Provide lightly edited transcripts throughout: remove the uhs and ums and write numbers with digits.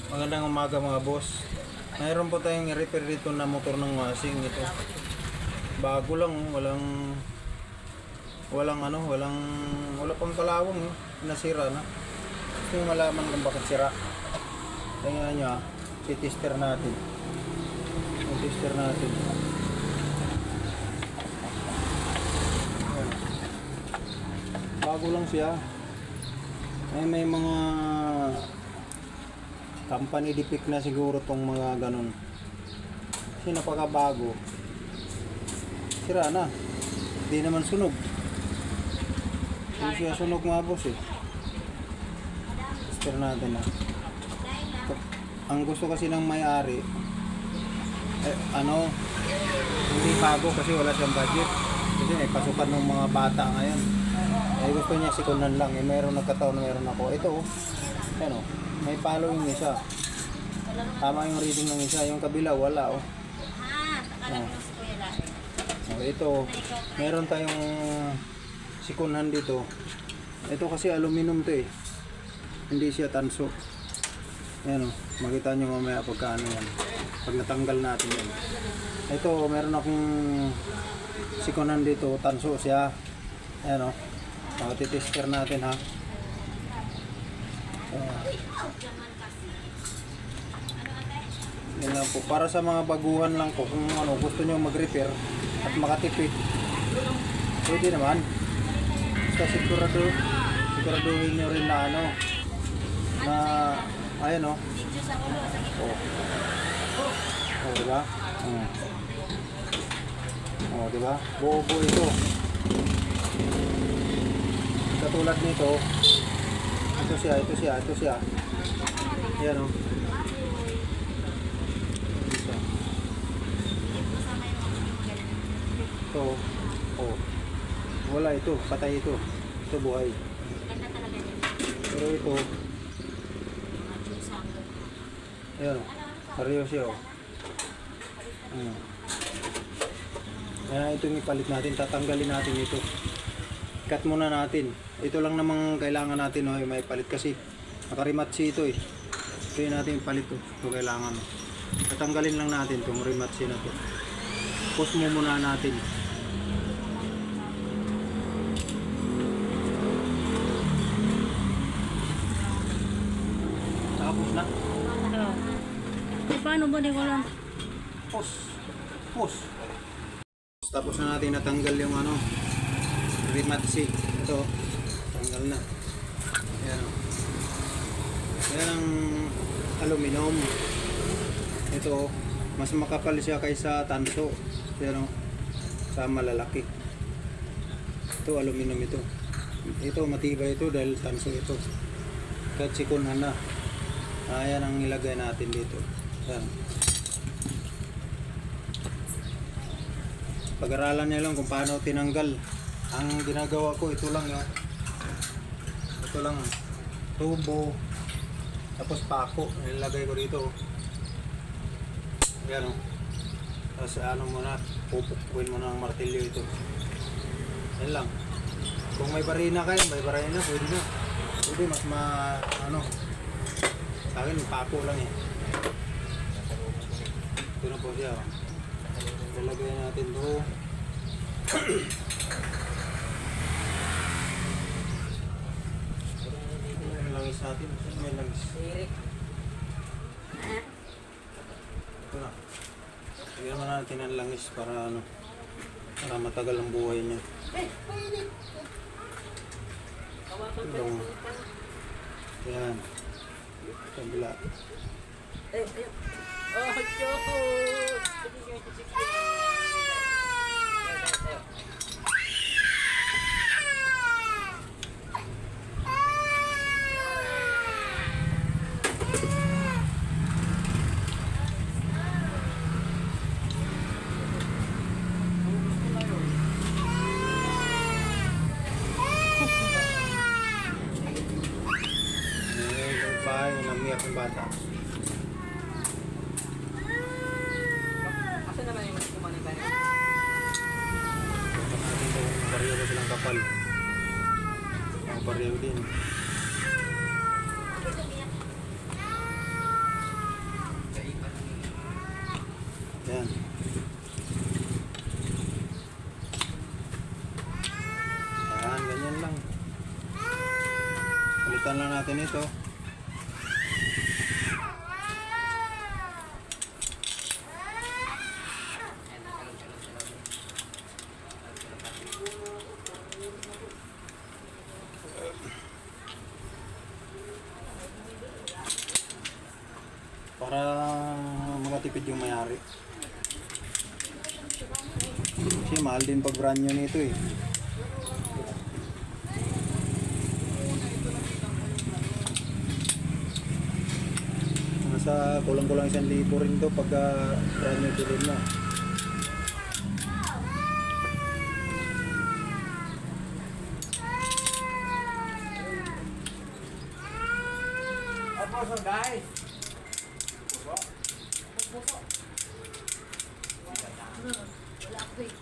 Magandang umaga mga boss. Mayroon po tayong i-repair dito na motor ng washing ito. Bago lang, wala pang kalawang eh. Nasira na. Gusto nyo malaman kung bakit sira. Tingnan nyo ah, titester natin. Titester natin. Ayan. Bago lang siya. May mga company defect na siguro tong mga ganun. Kasi napakabago. Sira na. Hindi naman sunog. Hindi siya sunog mga boss eh. Tester natin na. Ang gusto kasi ng may-ari hindi bago kasi wala siyang budget. Kasi may pasukan ng mga bata ngayon. Gusto niya sikunan lang. Meron nagkataon, meron ako. Ito oh. Ayan oh. May following isa. Tama yung reading ng isa. Yung kabila wala oh. Ito, meron tayong sikunan dito. Ito kasi aluminum to eh. Hindi siya tanso. Ayan oh. Makita nyo mamaya pagkaano yan. Pag natanggal natin yan. Ito, meron akong sikunan dito. Tanso siya. Ayan oh. Titester natin ha. Yan lang po. Para sa mga baguhan lang po, kung gusto nyo mag-repair at makatipid, pwede naman. Basta siguraduhin nyo rin na ayan o. Diba? Diba? Buo-buo ito. Katulad nito, ito siya. Ayan o. Ito, wala ito, patay ito. Ito buhay. Pero ito, ayan o, pareho siya o. Ayan, ito yung ipalit natin, tatanggalin natin ito. Cut muna natin. Ito lang namang kailangan natin o, may palit kasi nakarimatsi ito eh. Ito yung natin ipalit to. Ito kailangan. Tatanggalin lang natin itong rimatsi na to. Push mo muna natin. Tapos na. Paano ba? Di ko lang. Push. Tapos na natin natanggal yung rimatsi. Ito. Tanggal na. Ayan o. Ayan ang aluminum. Ito, mas makapal siya kaysa tanso. Pero sa malalaki. Ito aluminum ito. Ito matibay ito dahil tanso ito. Kahit sikunan na. Ayan ang ilagay natin dito. Ayan. Pag-aralan niyo lang kung paano tinanggal. Ang ginagawa ko ito lang yun. Ito lang tubo. Tapos pako. Nilagay ko dito. Yan o. Tapos muna, pupukuin mo ng martilyo ito. Yan lang. Kung may barina kayo, pwede na. Pwede mas sa akin, pako lang eh. Ito na po siya. Lalagay natin ito. May langis natin. May langis. Ito na. Lagyan naman natin ang langis para matagal ang buhay niya. Ito. Yan. Kabila. Namiyak ng bata. Asa naman yung kumanin ba? Pareho na silang kapal. Pareho din. Ayan. Ayan, ganyan lang. Palitan lang natin ito. Para makatipid yung mayari. Kasi mahal din pag brand new nito eh. Nasa kulang-kulang 1,000 rin to pag brand new bilhin mo. Opo, so guys. Wala ako eh.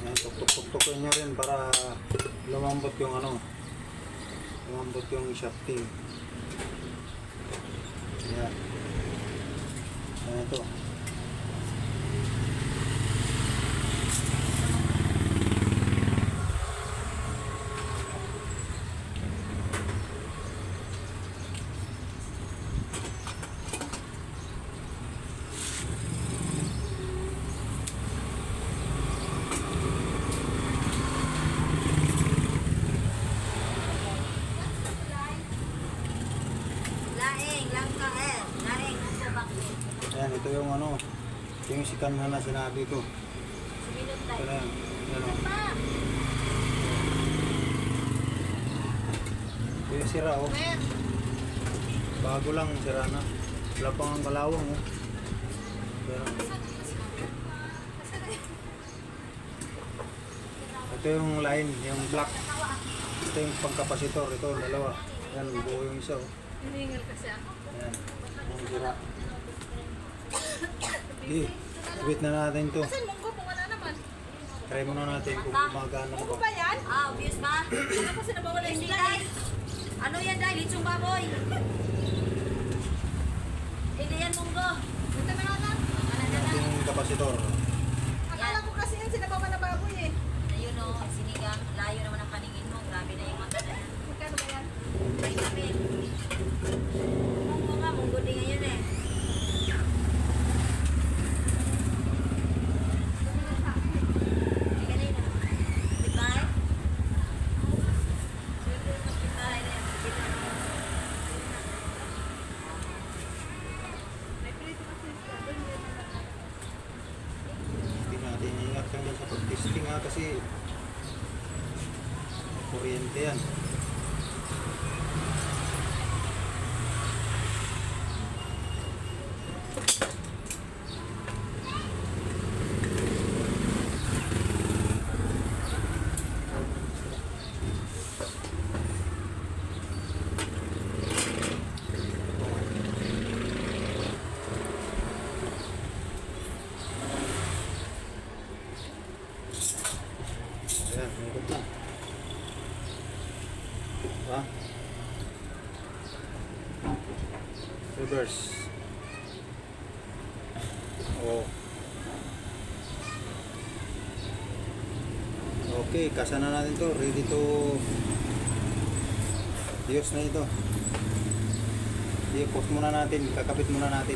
Ayan, tuktok-tuktokin nyo rin para lumambot yung ano, lumambot yung shafting. Ayan. Ayan ito. Laing, lang ka eh. Laing, nasa bakit? Ayan, ito yung ano, ito yung sikanhan na sinabi ko. Suminod Ito tayo. na yan. Ayan o. Pa! Ito yung sira o. Mer! Bago lang, sira na. Wala pang ang kalawang o. Pero, ito yung line, yung black. Ito yung pangkapasitor. Ito, dalawa. Yan, buo yung isa o. Hiningal kasi ako. Ayan, yung sira. Okay, wait na natin to. Saan munggo mo? Wala naman. Try muna natin kung gumagana Munggo ba. ba yan? Ah, obvious ba? Ano kasi nabawala yung dahil? Ano yan dahil? Litsong baboy. Hindi yan munggo. Ito ba na? Ito yung kapasitor. Akala ko kasi yan sinabawa na baboy eh. Ayun o, sinigang. Layo naman ang paningin mo. Grabe na yung mata na yan. Magkano ba yan? Ay kami. Munggo nga, munggo din ngayon eh. Hindi kanina. Goodbye. Goodbye na yan. Hindi natin ingat lang yan sa pag-testing ha kasi kuryente yan. Diba? Reverse. Oh. Okay, kasa na natin to. Ready to use na ito. I-post muna natin. Kakapit muna natin.